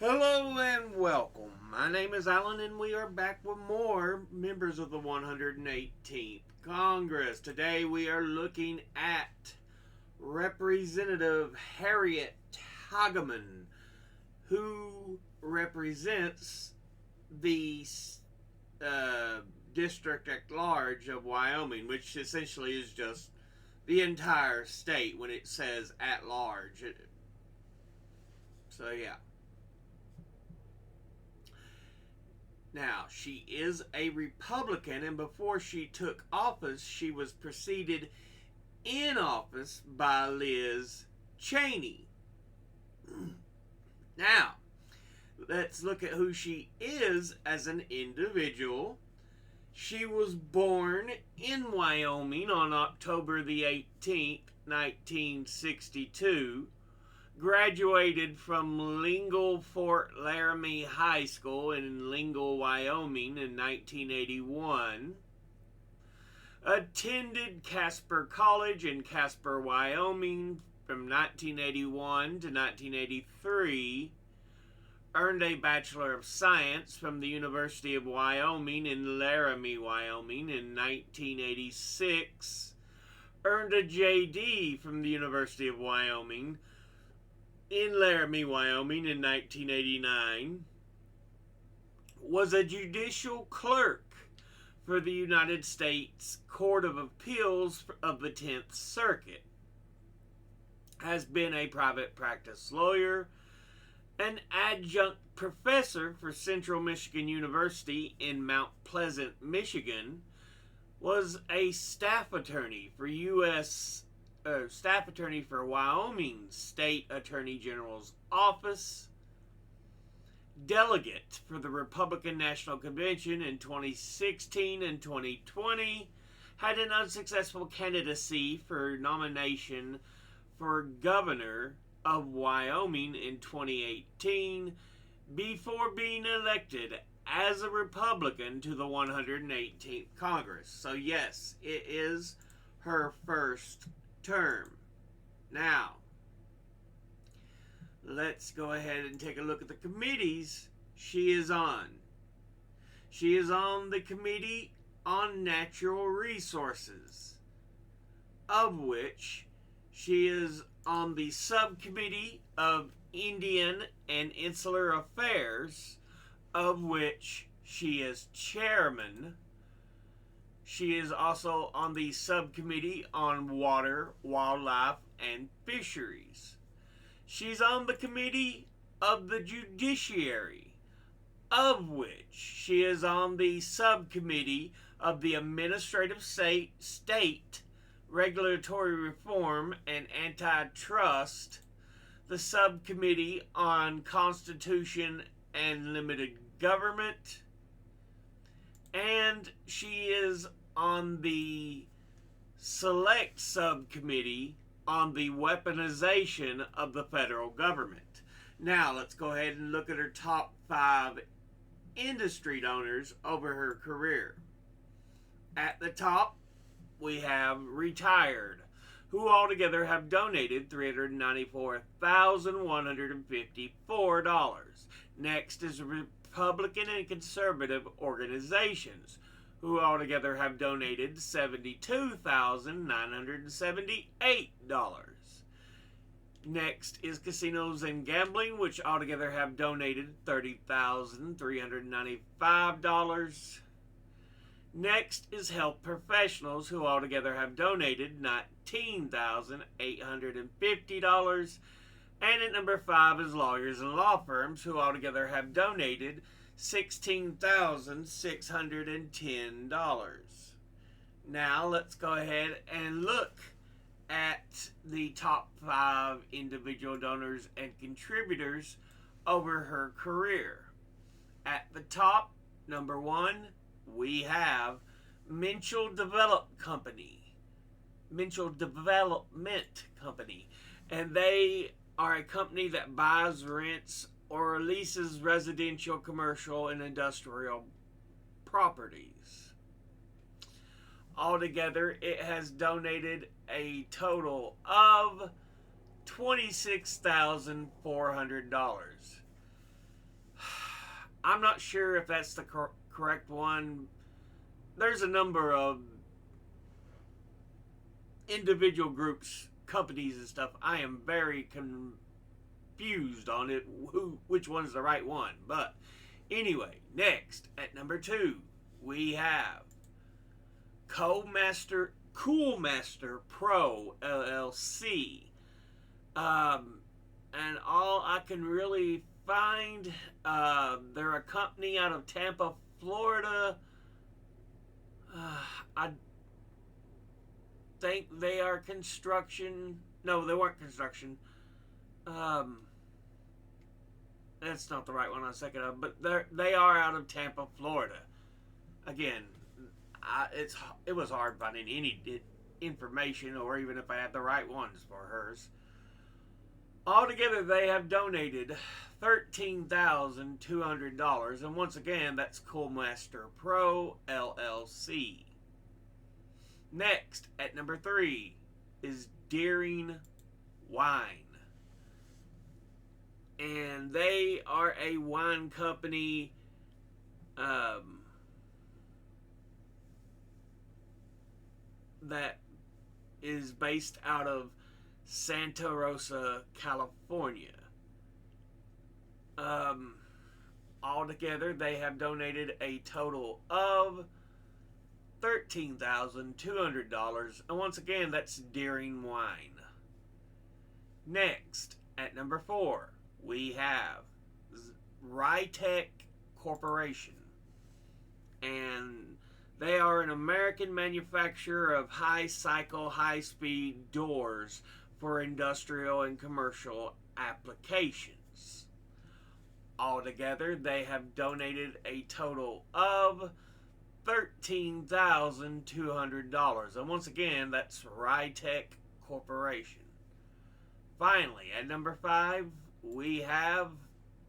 Hello and welcome. My name is Alan, and we are back with more members of the 118th Congress. Today we are looking at Representative Harriet Hageman, who represents the district at large of Wyoming, which essentially is just the entire state when it says at large. So, yeah. Now, she is a Republican, and before she took office, she was preceded in office by Liz Cheney. Now, let's look at who she is as an individual. She was born in Wyoming on October the 18th, 1962. Graduated from Lingle Fort Laramie High School in Lingle, Wyoming in 1981. Attended Casper College in Casper, Wyoming from 1981 to 1983. Earned a Bachelor of Science from the University of Wyoming in Laramie, Wyoming in 1986. Earned a JD from the University of Wyoming in Laramie, Wyoming in 1989. Was a judicial clerk for the United States Court of Appeals of the 10th Circuit. Has been a private practice lawyer, an adjunct professor for Central Michigan University in Mount Pleasant, Michigan. Was a staff attorney for Wyoming State Attorney General's Office, delegate for the Republican National Convention in 2016 and 2020, had an unsuccessful candidacy for nomination for governor of Wyoming in 2018 before being elected as a Republican to the 118th Congress. So yes, it is her first term. Now, let's go ahead and take a look at the committees she is on. She is on the Committee on Natural Resources, of which she is on the Subcommittee of Indian and Insular Affairs, of which she is chairman. She is also on the Subcommittee on Water, Wildlife, and Fisheries. She's on the Committee of the Judiciary, of which she is on the Subcommittee of the Administrative State Regulatory Reform and Antitrust, the Subcommittee on Constitution and Limited Government, and she is on the Select Subcommittee on the Weaponization of the Federal Government. Now, let's go ahead and look at her top 5 industry donors over her career. At the top, we have retired, who altogether have donated $394,154. Next is Republican and conservative organizations, who altogether have donated $72,978. Next is casinos and gambling, which altogether have donated $30,395. Next is health professionals, who altogether have donated $19,850. And at number 5 is lawyers and law firms, who altogether have donated $16,610. Now let's go ahead and look at the top 5 individual donors and contributors over her career. At the top, number 1, we have Minchell Development Company, and they are a company that buys, rents, or leases residential, commercial, and industrial properties. Altogether, it has donated a total of $26,400. I'm not sure if that's the correct one. There's a number of individual groups, companies, and stuff. I am very confused on it, which one's the right one. But anyway, next at number 2, we have Coolmaster Pro LLC. And all I can really find, they're a company out of Tampa, Florida. I think they are construction. No, they weren't construction. That's not the right one I was thinking of, but they are out of Tampa, Florida. Again, it was hard finding any information, or even if I had the right ones for hers. Altogether, they have donated $13,200, and once again, that's Coolmaster Pro LLC. Next, at number 3, is Deering Wine. And they are a wine company that is based out of Santa Rosa, California. Altogether, they have donated a total of $13,200, and once again, that's Deering Wine. Next, at number 4, we have Rytech Corporation, and they are an American manufacturer of high-cycle, high-speed doors for industrial and commercial applications. Altogether, they have donated a total of $13,200, and once again, that's Rytech Corporation. Finally, at number 5, we have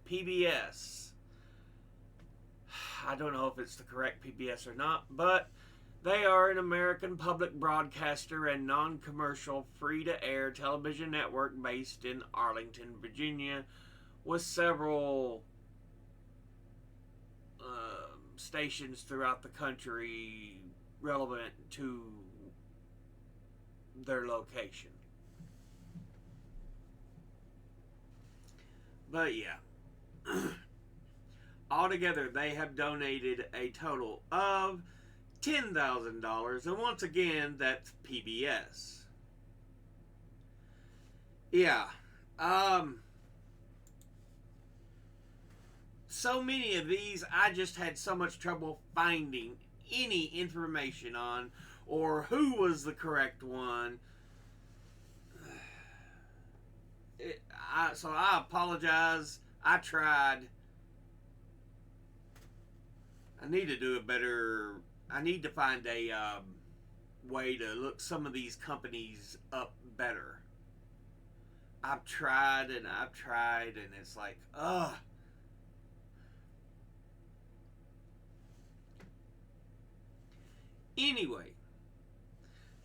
PBS. I don't know if it's the correct PBS or not, but they are an American public broadcaster and non-commercial free-to-air television network based in Arlington, Virginia, with several stations throughout the country relevant to their location. But yeah, altogether they have donated a total of $10,000, and once again, that's PBS. Yeah, so many of these I just had so much trouble finding any information on, or who was the correct one. So I apologize. I tried. I need to do a better. I need to find a way to look some of these companies up better. I've tried and it's like, ugh. Anyway,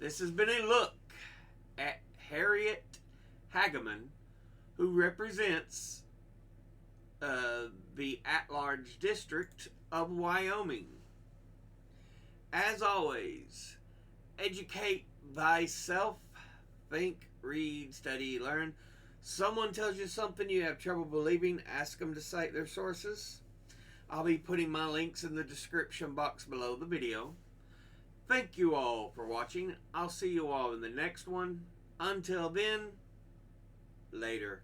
this has been a look at Harriet Hageman, who represents the at-large district of Wyoming. As always, educate thyself, think, read, study, learn. Someone tells you something you have trouble believing, ask them to cite their sources. I'll be putting my links in the description box below the video. Thank you all for watching. I'll see you all in the next one. Until then, later.